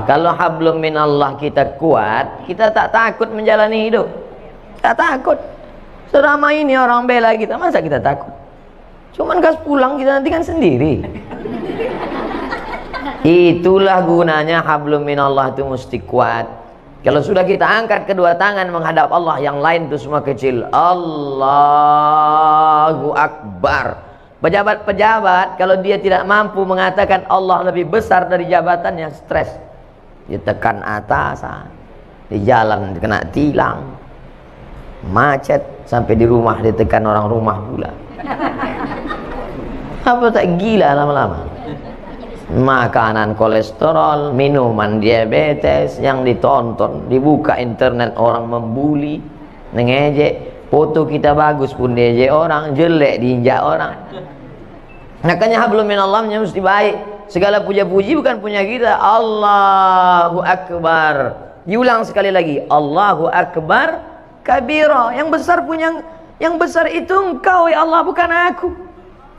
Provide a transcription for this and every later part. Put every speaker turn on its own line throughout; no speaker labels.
Kalau hablum minallah kita kuat, kita tak takut menjalani hidup. Tak takut. Selama ini orang bela kita, masa kita takut? Cuman kas pulang kita nanti kan sendiri. Itulah gunanya hablum minallah itu mesti kuat. Kalau sudah kita angkat kedua tangan menghadap Allah, yang lain itu semua kecil. Allahu Akbar. Pejabat-pejabat kalau dia tidak mampu mengatakan Allah lebih besar dari jabatannya, stres. Dia tekan atasan, di jalan kena tilang, macet, sampai di rumah dia tekan orang rumah pula. Apa tak gila lama-lama? Makanan kolesterol, minuman diabetes yang ditonton, dibuka internet orang membuli, mengejek. Foto kita bagus pun diejek orang, jelek diinjak orang. Makanya hablum minallah mesti baik. Segala puja-puji bukan punya kita. Allahu Akbar. Diulang sekali lagi. Allahu Akbar kabira. Yang besar punya, yang besar itu Engkau ya Allah, bukan aku.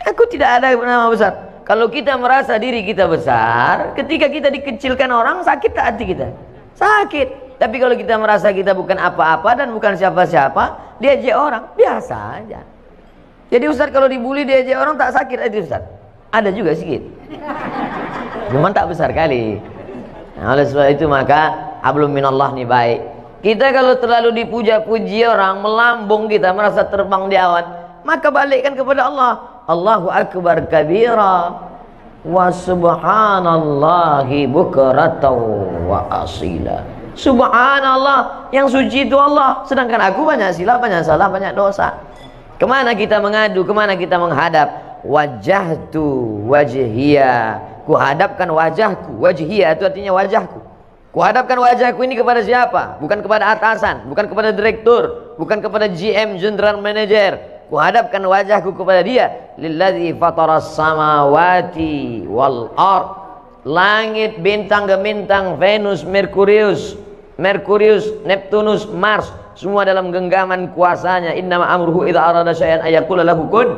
Aku tidak ada nama besar. Kalau kita merasa diri kita besar, ketika kita dikecilkan orang, sakit tak hati kita? Sakit. Tapi kalau kita merasa kita bukan apa-apa dan bukan siapa-siapa, diejek orang, biasa aja. Jadi Ustaz kalau dibully diejek orang tak sakit itu Ustaz? Ada juga sedikit. Cuman tak besar kali. Nah, oleh sebab itu maka hablum minallah ni baik. Kita kalau terlalu dipuja-puji orang, melambung kita, merasa terbang di awan, maka balikkan kepada Allah. Allahu Akbar kabira wa subhanallahi bukratan wa asila. Subhanallah, yang suci itu Allah, sedangkan aku banyak silap, banyak salah, banyak dosa. Kemana kita mengadu, kemana kita menghadap? Wajahtu wajhiya, kuhadapkan wajahku. Wajhiya itu artinya wajahku. Kuhadapkan wajahku ini kepada siapa? Bukan kepada atasan, bukan kepada direktur, bukan kepada GM, general manager. Kuhadapkan wajahku kepada dia. Lilladzi fataras samawati wal ard. Langit, bintang ke bintang, Venus, Merkurius, Neptunus, Mars, semua dalam genggaman kuasanya. Innama amruhu idza arada syai'an ayaqula lahu kun.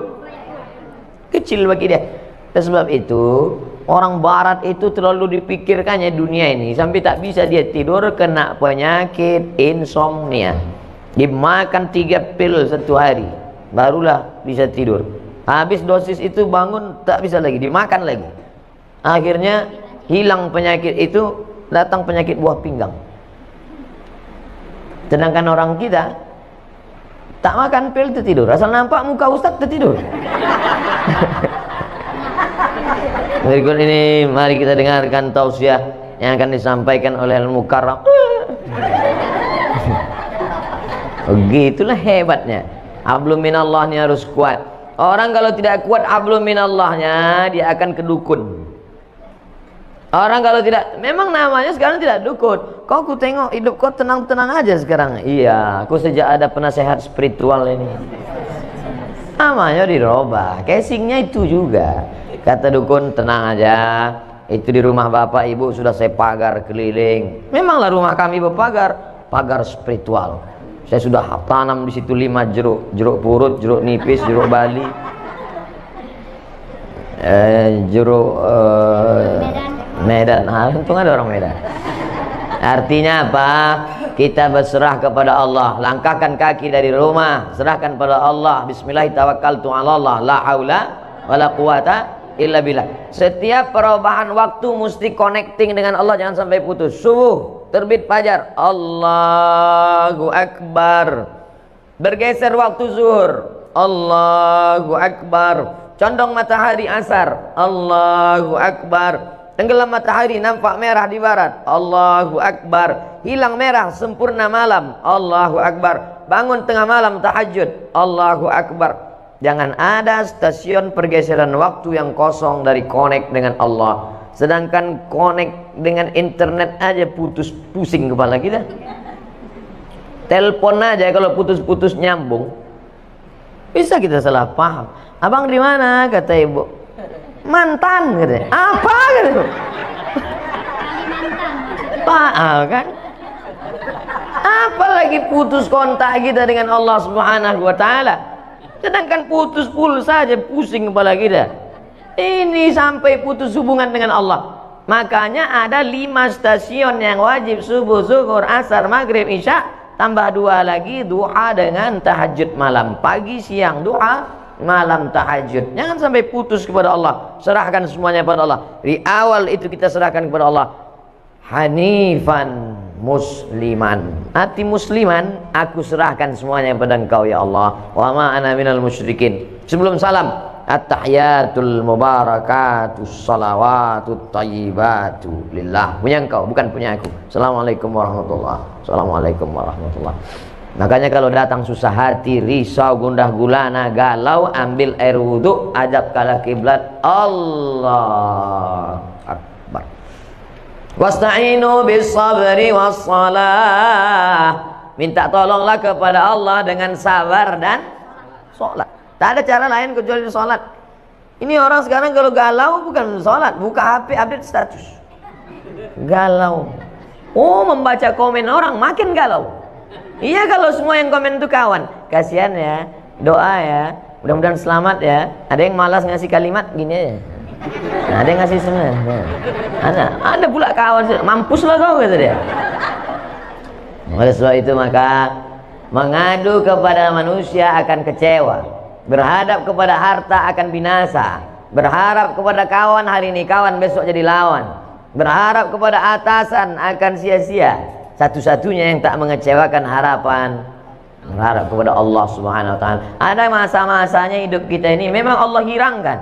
Kecil bagi dia. Dan sebab itu orang barat itu terlalu dipikirkannya dunia ini sampai tak bisa dia tidur, kena penyakit insomnia. Dimakan 3 pil satu hari barulah bisa tidur. Habis dosis itu bangun tak bisa lagi, dimakan lagi. Akhirnya hilang penyakit itu, datang penyakit buah pinggang. Sedangkan orang kita tak makan pil tertidur, asal nampak muka ustaz tertidur. Berikut ini mari kita dengarkan tausiah yang akan disampaikan oleh Al-Mukarram. Begitulah hebatnya. Hablum minallah ini harus kuat. Orang kalau tidak kuat hablum minallahnya, dia akan kedukun. Orang kalau tidak, memang namanya sekarang tidak dukun. Kau ku tengok hidup kau tenang-tenang aja sekarang. Iya, aku sejak ada penasehat spiritual ini. Namanya dirubah, casingnya itu juga. Kata dukun, tenang aja, itu di rumah bapak ibu sudah saya pagar keliling. Memanglah rumah kami berpagar, pagar spiritual. Saya sudah tanam di situ 5 jeruk, jeruk purut, jeruk nipis, jeruk bali, jeruk Medan. Untung ada orang Medan. Artinya apa? Kita berserah kepada Allah. Langkahkan kaki dari rumah, serahkan pada Allah. Bismillahirrahmanirrahim. La haula wala quwata illa billah. Setiap perubahan waktu mesti connecting dengan Allah, jangan sampai putus. Subuh, terbit fajar, Allahu Akbar. Bergeser waktu zuhur, Allahu Akbar. Condong matahari asar, Allahu Akbar. Tenggelam matahari, nampak merah di barat, Allahu Akbar. Hilang merah, sempurna malam, Allahu Akbar. Bangun tengah malam tahajud, Allahu Akbar. Jangan ada stasiun pergeseran waktu yang kosong dari connect dengan Allah. Sedangkan connect dengan internet aja putus, pusing kepala kita. Telepon aja kalau putus-putus nyambung, bisa kita salah paham. Abang di mana? Kata ibu. Mantan katanya. Apa gitu? Pak kan? Apalagi putus kontak kita dengan Allah Subhanahu wa taala. Sedangkan putus pulsa saja pusing kepala kita. Ini sampai putus hubungan dengan Allah. Makanya ada 5 stasiun yang wajib: subuh, zuhur, asar, maghrib, isya, tambah 2 lagi duha dengan tahajud malam. Pagi, siang duha, malam tahajud. Jangan sampai putus kepada Allah. Serahkan semuanya kepada Allah. Di awal itu kita serahkan kepada Allah. Hanifan musliman, hati musliman, aku serahkan semuanya kepada Engkau ya Allah. Wa ma ana minal musyrikin. Sebelum salam, at-tahiyatul mubarakatus salawatut thayyibatu lillah. Punya Engkau, bukan punya aku. Assalamualaikum warahmatullahi. Assalamualaikum warahmatullahi. Makanya kalau datang susah hati, risau, gundah gulana, galau, ambil air wudhu, ajak kala kiblat, Allah Akbar. Wasta'inu bis sabri was salah. Minta tolonglah kepada Allah dengan sabar dan sholat. Tak ada cara lain kecuali sholat. Ini orang sekarang kalau galau bukan sholat, buka HP update status. Galau. Oh, membaca komen orang makin galau. Iya, kalau semua yang komen itu kawan. Kasihan ya, doa ya, mudah-mudahan selamat ya. Ada yang malas ngasih kalimat gini aja. Nah, ada yang ngasih sebenarnya. Ada pula kawan, mampuslah kau kata dia. Oleh sebab itu maka mengadu kepada manusia akan kecewa, berhadap kepada harta akan binasa, berharap kepada kawan hari ini kawan, besok jadi lawan, berharap kepada atasan akan sia-sia. Satu-satunya yang tak mengecewakan harapan, berharap kepada Allah Subhanahu wa taala. Ada masa-masanya hidup kita ini memang Allah hirangkan.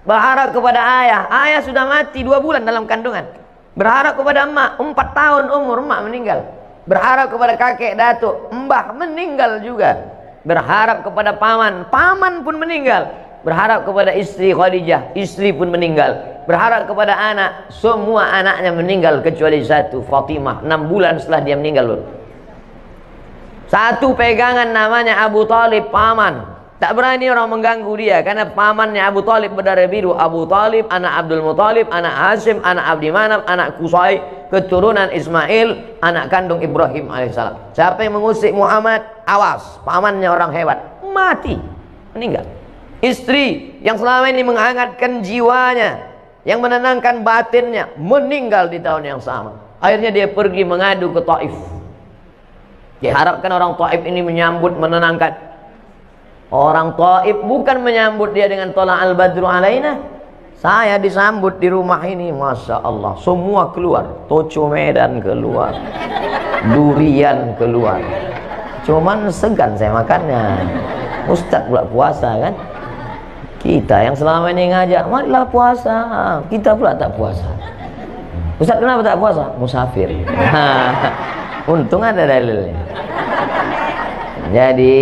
Berharap kepada ayah sudah mati 2 bulan dalam kandungan. Berharap kepada emak, 4 tahun umur emak meninggal. Berharap kepada kakek datuk, mbah meninggal juga. Berharap kepada paman pun meninggal. Berharap kepada istri Khadijah, istri pun meninggal. Berharap kepada anak, semua anaknya meninggal kecuali satu, Fatimah, 6 bulan setelah dia meninggal. Satu pegangan namanya Abu Talib, paman. Tak berani orang mengganggu dia karena pamannya Abu Talib berdarah biru. Abu Talib anak Abdul Muthalib, anak Hashim, anak Abdi Manaf, anak Qusay, keturunan Ismail, anak kandung Ibrahim alaihissalam. Siapa yang mengusik Muhammad, awas, pamannya orang hebat, mati, meninggal. Istri yang selama ini menghangatkan jiwanya, yang menenangkan batinnya, meninggal di tahun yang sama. Akhirnya dia pergi mengadu ke Taif. Diharapkan orang Taif ini menyambut, menenangkan. Orang Taif bukan menyambut dia dengan tola al-badru alaina. Saya disambut di rumah ini, Masya Allah, semua keluar. Toco Medan keluar, durian keluar. Cuman segan saya makannya. Ustadz pula puasa kan. Kita yang selama ini ngajak, marilah puasa, kita pula tak puasa. Ustadz kenapa tak puasa? Musafir. Untung ada dalilnya. Jadi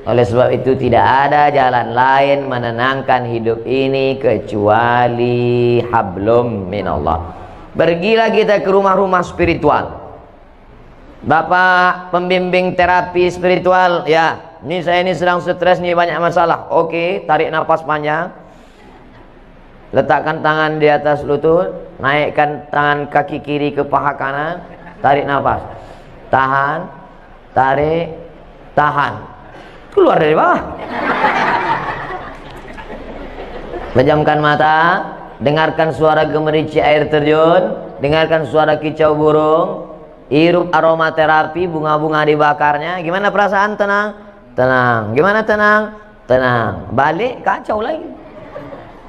oleh sebab itu tidak ada jalan lain menenangkan hidup ini kecuali hablum minallah. Pergilah kita ke rumah-rumah spiritual. Bapak pembimbing terapi spiritual, ya, ini saya ini sedang stres nih, banyak masalah. Oke, tarik nafas panjang. Letakkan tangan di atas lutut, naikkan tangan kaki kiri ke paha kanan, tarik nafas. Tahan, tarik, tahan. Keluar dari bawah. Pejamkan mata, dengarkan suara gemericik air terjun, dengarkan suara kicau burung, hirup aromaterapi, bunga-bunga dibakarnya. Gimana perasaan? Tenang, tenang. Gimana tenang? Tenang. Balik kacau lagi.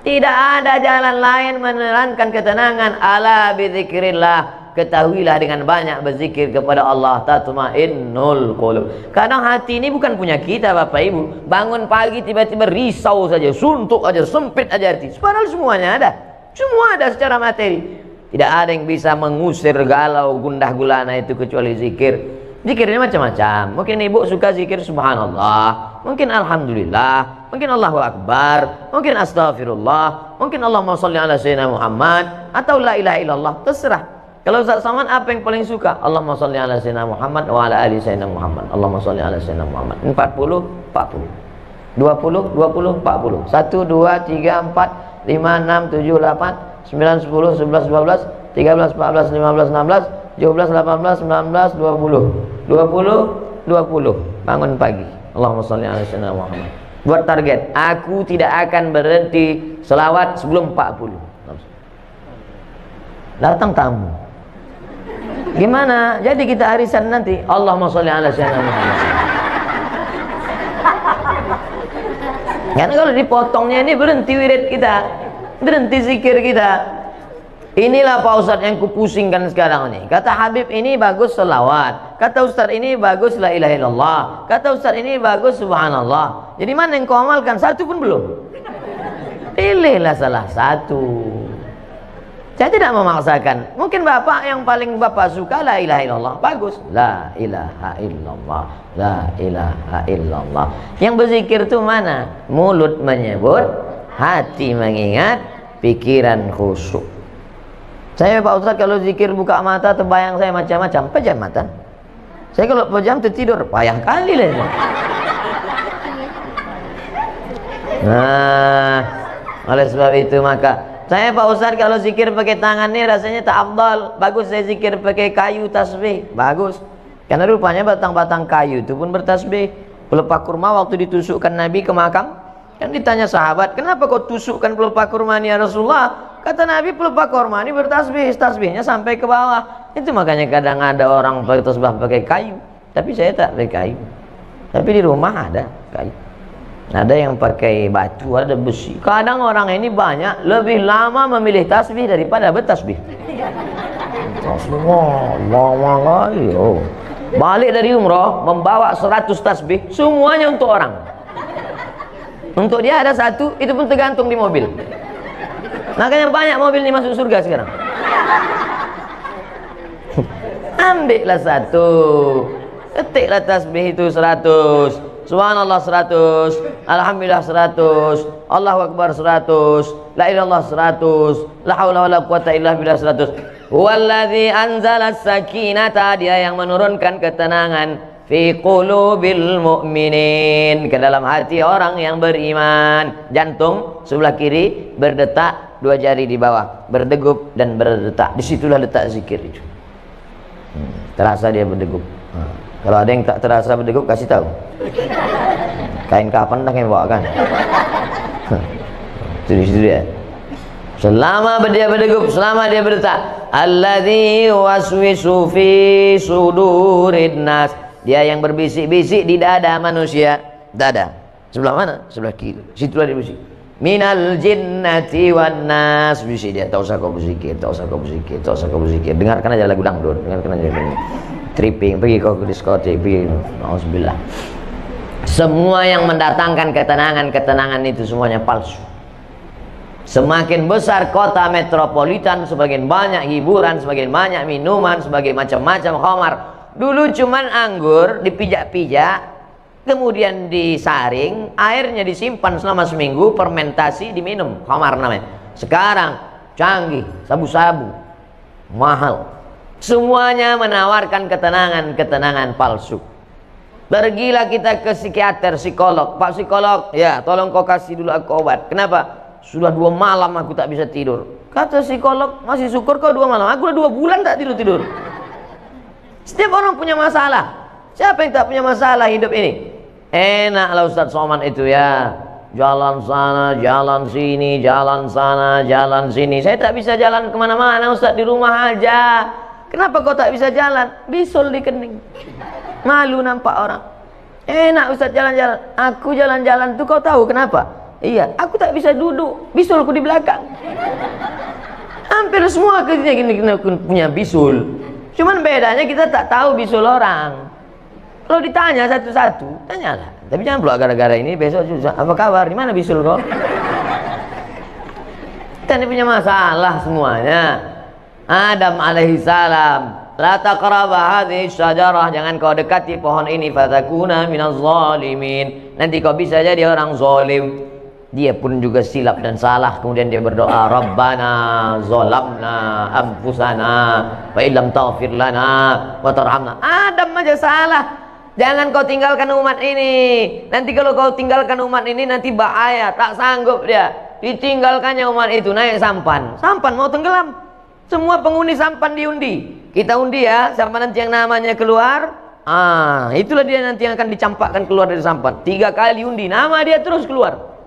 Tidak ada jalan lain menerangkan ketenangan. Ala bidzikrillah. Ketahuilah dengan banyak berzikir kepada Allah tatmainnul qulub. Kadang hati ini bukan punya kita Bapak Ibu. Bangun pagi tiba-tiba risau saja, suntuk aja, sempit aja hati. Padahal semuanya ada. Semua ada secara materi. Tidak ada yang bisa mengusir galau gundah gulana itu kecuali zikir. Zikirnya macam-macam. Mungkin ibu suka zikir subhanallah, mungkin alhamdulillah, mungkin Allahu akbar, mungkin astaghfirullah, mungkin Allahumma sholli ala sayyidina Muhammad, atau la ilaha illallah, terserah. Kalau Ustaz Somad apa yang paling suka? Allahumma sholli ala sayyidina Muhammad wa ala ali sayyidina Muhammad. Allahumma sholli ala sayyidina Muhammad. 40, 40. 20, 20, 40. 1, 2, 3, 4, 5, 6, 7, 8, 9, 10, 11, 12, 13, 14, 15, 16, 17, 18, 19, 20. 20, 20. Bangun pagi. Allahumma sholli ala sayyidina Muhammad. Buat target, aku tidak akan berhenti selawat sebelum 40. datang tamu. Gimana? Jadi kita arisan nanti, Allahumma sholli ala sayyidina Muhammad. Karena kalau dipotongnya ini berhenti wirid kita, berhenti zikir kita. Inilah Pak Ustadz yang kupusingkan sekarang ini. Kata Habib ini bagus selawat, kata Ustadz ini bagus la ilaha illallah, kata Ustadz ini bagus subhanallah. Jadi mana yang kau amalkan? Satu pun belum. Pilihlah salah satu. Saya tidak memaksakan. Mungkin bapak yang paling bapak suka la ilaha illallah, bagus. La ilaha illallah, la ilaha illallah. Yang berzikir itu mana? Mulut menyebut, hati mengingat, pikiran khusyuk. Saya Pak Ustadz kalau zikir buka mata terbayang saya macam-macam, pejam mata. Saya kalau pejam tertidur, payah kali lah. Nah, oleh sebab itu maka saya Pak Ustadz kalau zikir pakai tangan ini rasanya tak afdal. Bagus saya zikir pakai kayu tasbih, bagus. Karena rupanya batang-batang kayu itu pun bertasbih. Pelepah kurma waktu ditusukkan Nabi ke makam, kan ditanya sahabat, kenapa kau tusukkan pelepah kurma ini ya Rasulullah? Kata Nabi, pelepah kurma ini bertasbih, tasbihnya sampai ke bawah. Itu makanya kadang ada orang pakai tasbih pakai kayu, tapi saya tak pakai kayu. Tapi di rumah ada kayu. Ada yang pakai batu, ada besi. Kadang orang ini banyak lebih lama memilih tasbih daripada bertasbih. Allah, balik dari umroh membawa 100 tasbih, semuanya untuk orang. Untuk dia ada satu, itu pun tergantung di mobil. Makanya banyak mobil ini masuk surga sekarang. Ambillah satu, ketiklah tasbih itu 100, subhanallah 100, alhamdulillah 100, Allahu akbar 100, la ilallah 100, la haula wala quwata illa billah 100. Huwallazi anzala sakinata, dia yang menurunkan ketenangan fi qulubil mu'minin, ke dalam hati orang yang beriman. Jantung sebelah kiri berdetak, dua jari di bawah berdegup dan berdetak. Disitulah letak zikir itu. Terasa dia berdegup. Kalau ada yang tak terasa berdegup, kasih tahu. Kain kapan dah yang bawa kan? Itu di situ dia. Selama dia berdegup, selama dia berdetak, alladzi waswisu fi sudurin nas, dia yang berbisik-bisik di dada manusia. Dada sebelah mana? Sebelah kiri. Situlah dia berbisik. Minal jinnati wan nas, bisik dia. Tak usah kau berzikir, tak usah kau berzikir, tak usah kau berzikir. Dengarkan aja lagu dangdut, dengarkan aja lagu tripping, pergi kau ke diskotik, pergi. Alhamdulillah. Semua yang mendatangkan ketenangan itu semuanya palsu. Semakin besar kota metropolitan, semakin banyak hiburan, semakin banyak minuman, semakin macam-macam khamar. Dulu cuman anggur dipijak-pijak, kemudian disaring, airnya disimpan selama seminggu, fermentasi, diminum, khamar namanya. Sekarang canggih, sabu-sabu, mahal. Semuanya menawarkan ketenangan palsu. Pergilah kita ke psikiater, psikolog. Pak psikolog, ya tolong kau kasih dulu aku obat. Kenapa? Sudah 2 malam aku tak bisa tidur. Kata psikolog, masih syukur kau 2 malam. Aku udah 2 bulan tak tidur-tidur. Setiap orang punya masalah. Siapa yang tak punya masalah hidup ini? Enaklah Ustadz Somad itu ya. Jalan sana, jalan sini, jalan sana, jalan sini. Saya tak bisa jalan kemana-mana Ustadz, di rumah aja. Kenapa kau tak bisa jalan? Bisul di kening. Malu nampak orang. Enak Ustadz jalan-jalan. Aku jalan-jalan tuh kau tahu kenapa? Iya, aku tak bisa duduk, bisulku di belakang. Hampir semua kita punya bisul. Cuman bedanya kita tak tahu bisul orang. Kalau ditanya satu-satu, tanyalah. Tapi jangan pula gara-gara ini besok susah. Apa kabar? Di mana bisul kau? Kita ini punya masalah semuanya. Adam alaihissalam, la taqraba hadhihi syajarah, jangan kau dekati pohon ini, fatakuna minaz zalimin, nanti kau bisa jadi orang zalim. Dia pun juga silap dan salah, kemudian dia berdoa, Rabbana zalamna anfusana wa illam taghfir lana wa tarhamna. Adam aja salah. Jangan kau tinggalkan umat ini. Nanti kalau kau tinggalkan umat ini nanti bahaya, tak sanggup dia. Ditinggalkannya umat itu, naik sampan. Sampan mau tenggelam. Semua penghuni sampan diundi. Kita undi ya, siapa nanti yang namanya keluar. Itulah dia nanti yang akan dicampakkan keluar dari sampan. 3 kali undi, nama dia terus keluar.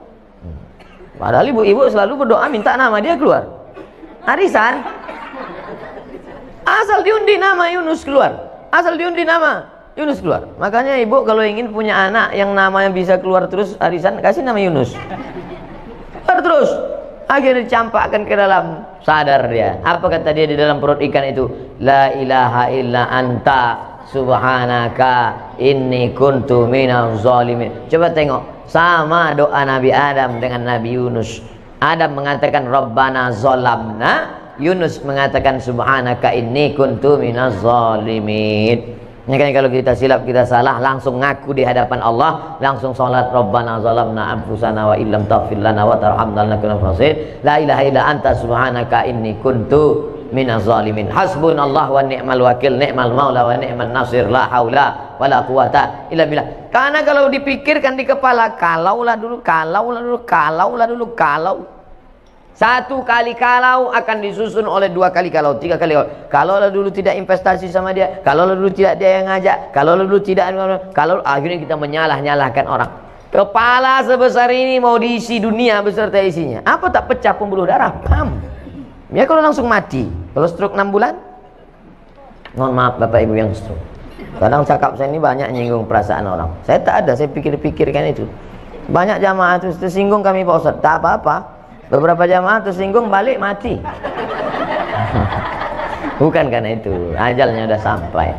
Padahal ibu-ibu selalu berdoa minta nama dia keluar. Arisan. Asal diundi nama Yunus keluar. Asal diundi nama Yunus keluar. Makanya ibu kalau ingin punya anak yang namanya bisa keluar terus arisan, kasih nama Yunus. Keluar terus. Akhirnya dicampakkan ke dalam, sadar dia. Apa kata dia di dalam perut ikan itu? La ilaha illa anta subhanaka inni kuntu minaz zalimin. Coba tengok, sama doa Nabi Adam dengan Nabi Yunus. Adam mengatakan Rabbana zolamna, Yunus mengatakan subhanaka inni kuntu minaz zalimin. Makanya kalau kita silap, kita salah, langsung ngaku di hadapan Allah, langsung sholat Rabbana zalamna anfusana wa illam taghfir lana wa tarhamna lanakunanna minal khasirin. La ilaha illa anta subhanaka inni kuntu minaz zalimin. Hasbunallah wa ni'mal wakil, ni'mal maula wa ni'man nasir, la haula wala quwata illa billah. Karena kalau dipikirkan di kepala, kalaulah dulu, kalau satu kali kalau akan disusun oleh dua kali kalau, tiga kali kalau dulu tidak investasi sama dia, kalau dulu tidak dia yang ngajak, kalau dulu tidak, kalau akhirnya kita menyalah-nyalahkan orang. Kepala sebesar ini mau diisi dunia beserta isinya, apa tak pecah pembuluh darah? Pam. Ya kalau langsung mati. Kalau stroke 6 bulan, mohon maaf Bapak Ibu yang stroke. Kadang cakap saya ini banyak nyinggung perasaan orang. Saya tak ada, saya pikir-pikirkan itu. Banyak jamaah itu tersinggung kami Pak Ustaz, tak apa-apa. Beberapa jamaah tersinggung balik mati. Bukan karena itu, ajalnya udah sampai.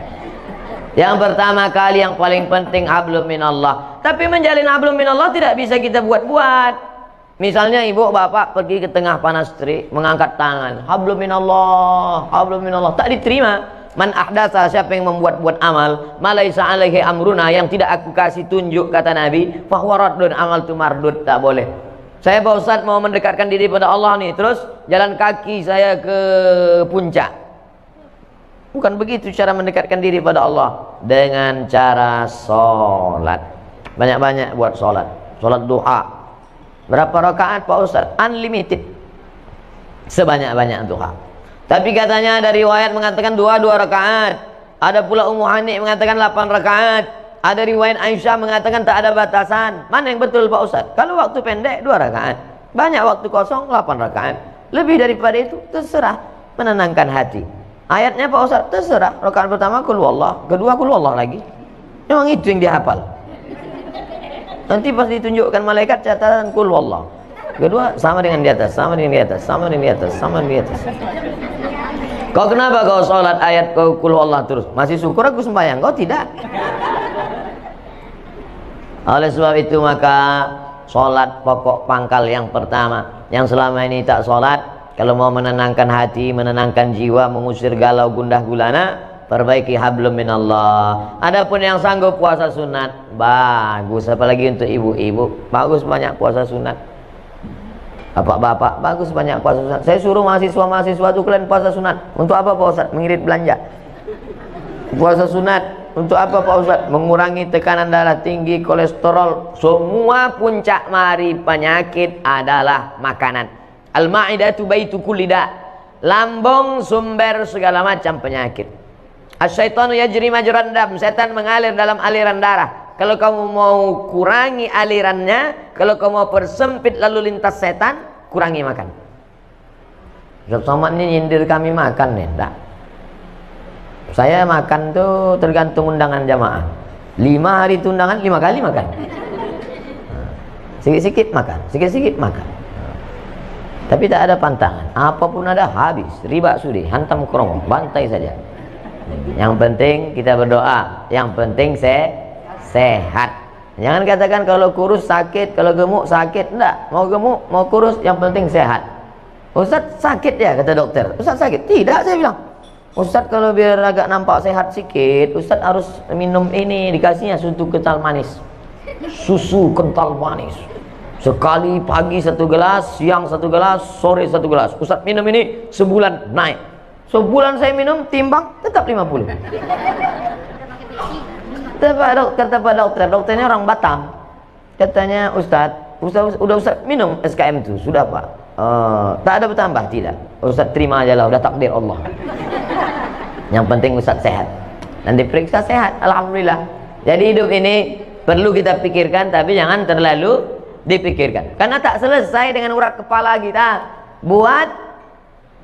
Yang pertama kali yang paling penting hablum minallah. Tapi menjalin hablum minallah tidak bisa kita buat-buat. Misalnya ibu bapak pergi ke tengah panas terik, mengangkat tangan, hablum minallah, hablum minallah, tak diterima. Man ahdasa, siapa yang membuat-buat amal, malaisa alaihi amruna, yang tidak aku kasih tunjuk, kata Nabi, fahuwa raddun, amal tu mardud, tak boleh. Saya Pak Ustadz mau mendekatkan diri pada Allah nih, terus jalan kaki saya ke puncak. Bukan begitu cara mendekatkan diri pada Allah, dengan cara sholat. Banyak-banyak buat sholat. Sholat duha. Berapa rakaat Pak Ustadz? Unlimited. Sebanyak-banyak duha. Tapi katanya ada riwayat mengatakan 2 rakaat. Ada pula Ummu Hani mengatakan 8 rakaat. Ada riwayat Aisyah mengatakan tak ada batasan. Mana yang betul Pak Ustaz? Kalau waktu pendek 2 rakaat, banyak waktu kosong 8 rakaat. Lebih daripada itu terserah, menenangkan hati. Ayatnya Pak Ustaz terserah. Rakaat pertama qul huwallah, kedua qul huwallah lagi. Memang itu yang dihafal. Nanti pas ditunjukkan malaikat catatan qul huwallah. Kedua sama dengan di atas, sama dengan di atas, sama dengan di atas, sama dengan di atas. Kau kenapa kau sholat ayat kau qul huwallah terus? Masih syukur aku sembahyang, kau tidak. Oleh sebab itu maka sholat pokok pangkal yang pertama. Yang selama ini tak sholat, kalau mau menenangkan hati, menenangkan jiwa, mengusir galau gundah gulana, perbaiki hablum minallah. Adapun yang sanggup puasa sunat, bagus. Apalagi untuk ibu-ibu, bagus banyak puasa sunat. Bapak-bapak, bagus banyak puasa sunat. Saya suruh mahasiswa-mahasiswa itu kalian puasa sunat. Untuk apa Pak Ustaz? Mengirit belanja. Puasa sunat untuk apa Pak Ustaz? Mengurangi tekanan darah tinggi, kolesterol. Semua puncak mari penyakit adalah makanan. Al-ma'idatu baitu kulli da. Lambung sumber segala macam penyakit. Asyaitanu yajri majran dam. Setan mengalir dalam aliran darah. Kalau kamu mau kurangi alirannya, kalau kamu mau persempit lalu lintas setan, kurangi makan. Ustaz Somad ini nyindir kami makan nih, enggak. Saya makan tuh tergantung undangan jamaah. 5 hari itu undangan, 5 kali makan. Sikit-sikit makan, sikit-sikit makan. Tapi tak ada pantangan. Apapun ada habis. Riba sudi, hantam kromo, bantai saja. Yang penting kita berdoa. Yang penting sehat. Jangan katakan kalau kurus sakit, kalau gemuk sakit. Enggak, mau gemuk, mau kurus, yang penting sehat. Ustaz sakit ya, kata dokter. Ustaz sakit? Tidak, saya bilang. Ustaz kalau biar agak nampak sehat sikit, Ustaz harus minum ini, dikasihnya susu kental manis. Susu kental manis. Sekali pagi 1 gelas, siang 1 gelas, sore 1 gelas. Ustaz minum ini sebulan naik. Sebulan saya minum, timbang tetap 50. Kata Pak Dokter, dokternya orang Batam. Katanya Ustaz udah Ustaz minum SKM itu, sudah Pak. Tak ada bertambah, tidak. Ustaz terima aja lah, udah takdir Allah. Yang penting Ustaz sehat. Dan diperiksa sehat, alhamdulillah. Jadi hidup ini perlu kita pikirkan, tapi jangan terlalu dipikirkan. Karena tak selesai dengan urat kepala kita. Buat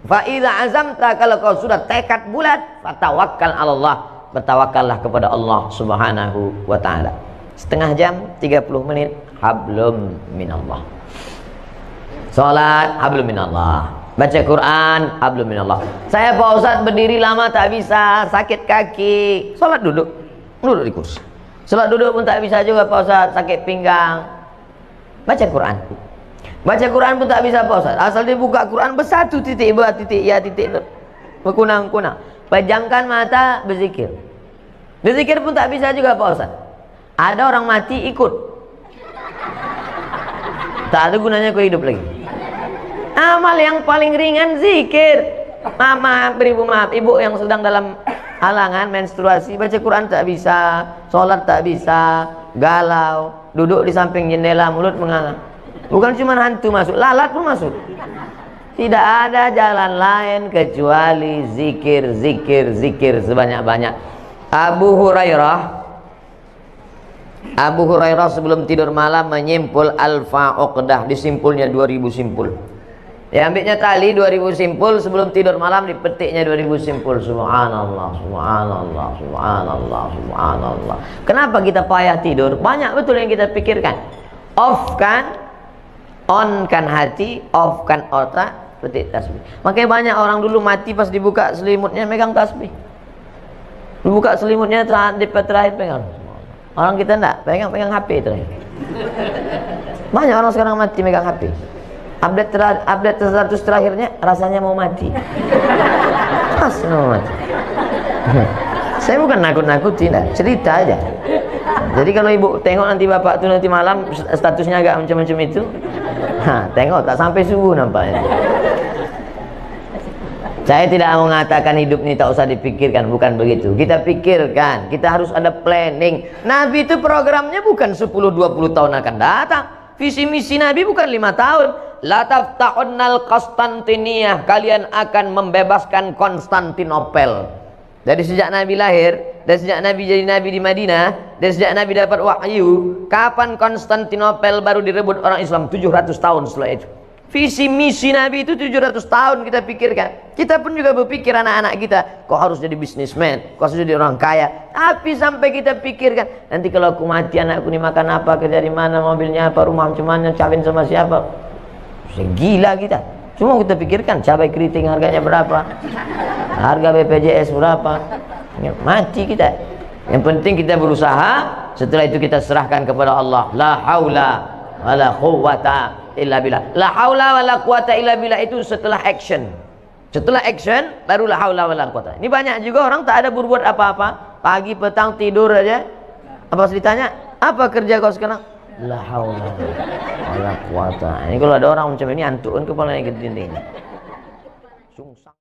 Fa idza azamta, kalau kau sudah tekad bulat, fatawakkal 'ala Allah, bertawakallah kepada Allah Subhanahu wa taala. Setengah jam, 30 menit, hablum minallah. Salat, hablum minallah. Baca Quran, hablum minallah. Saya Pak Ustaz berdiri lama tak bisa, sakit kaki. Salat duduk di kursi. Salat duduk pun tak bisa juga Pak Ustaz, sakit pinggang. Baca Quran. Baca Quran pun tak bisa Pak Ustaz. Asal dia buka Quran bersatu titik, dua titik, ya titik, berkunang-kunang. Pejamkan mata, berzikir. Berzikir pun tak bisa juga Pak Ustaz. Ada orang mati ikut. Tak ada gunanya kau hidup lagi. Amal yang paling ringan zikir. Maaf, ibu yang sedang dalam halangan menstruasi, baca Quran tak bisa, sholat tak bisa, galau, duduk di samping jendela, mulut menganga. Bukan cuma hantu masuk, lalat pun masuk. Tidak ada jalan lain kecuali zikir, zikir, zikir sebanyak-banyak. Abu Hurairah sebelum tidur malam menyimpul alfa uqdah, disimpulnya 2000 simpul. Diambilnya tali 2000 simpul, sebelum tidur malam dipetiknya 2000 simpul. Subhanallah, subhanallah, subhanallah, subhanallah. Kenapa kita payah tidur? Banyak betul yang kita pikirkan. Off kan, on kan hati, off kan otak, petik tasbih. Makanya banyak orang dulu mati pas dibuka selimutnya megang tasbih. Dibuka selimutnya terakhir pegang. Orang kita enggak, pegang HP terakhir. Banyak orang sekarang mati megang HP. Update status terakhirnya rasanya mau mati. Pas mau mati. Saya bukan nakut-nakutin, cerita aja. Jadi kalau ibu tengok nanti bapak tuh nanti malam statusnya agak macam-macam itu, tengok tak sampai subuh nampaknya. Saya tidak mengatakan hidup ini tak usah dipikirkan, bukan begitu. Kita pikirkan, kita harus ada planning. Nabi itu programnya bukan 10-20 tahun akan datang. Visi misi Nabi bukan 5 tahun. La tafta'unnal Konstantiniyah, kalian akan membebaskan Konstantinopel. Dari sejak Nabi lahir, dari sejak Nabi jadi Nabi di Madinah, dari sejak Nabi dapat wahyu, kapan Konstantinopel baru direbut orang Islam? 700 tahun setelah itu. Visi misi Nabi itu 700 tahun kita pikirkan. Kita pun juga berpikir anak-anak kita, kok harus jadi bisnismen, kok harus jadi orang kaya. Tapi sampai kita pikirkan, nanti kalau aku mati anakku ini makan apa, kerja di mana, mobilnya apa, rumah macam mana, kawin sama siapa. Gila kita. Cuma kita pikirkan cabai keriting harganya berapa, harga BPJS berapa. Mati kita. Yang penting kita berusaha, setelah itu kita serahkan kepada Allah. La haula wala quwwata illa billah. La haula wala quwwata illa billah itu setelah action. Setelah action baru la haula wala quwwata. Ini banyak juga orang tak ada berbuat apa-apa, pagi petang tidur aja. Apa ditanya, apa kerja kau sekarang? La haula wala quwwata. Ini kalau ada orang macam ini antuk kan kepalanya gede-gede. Sungsang.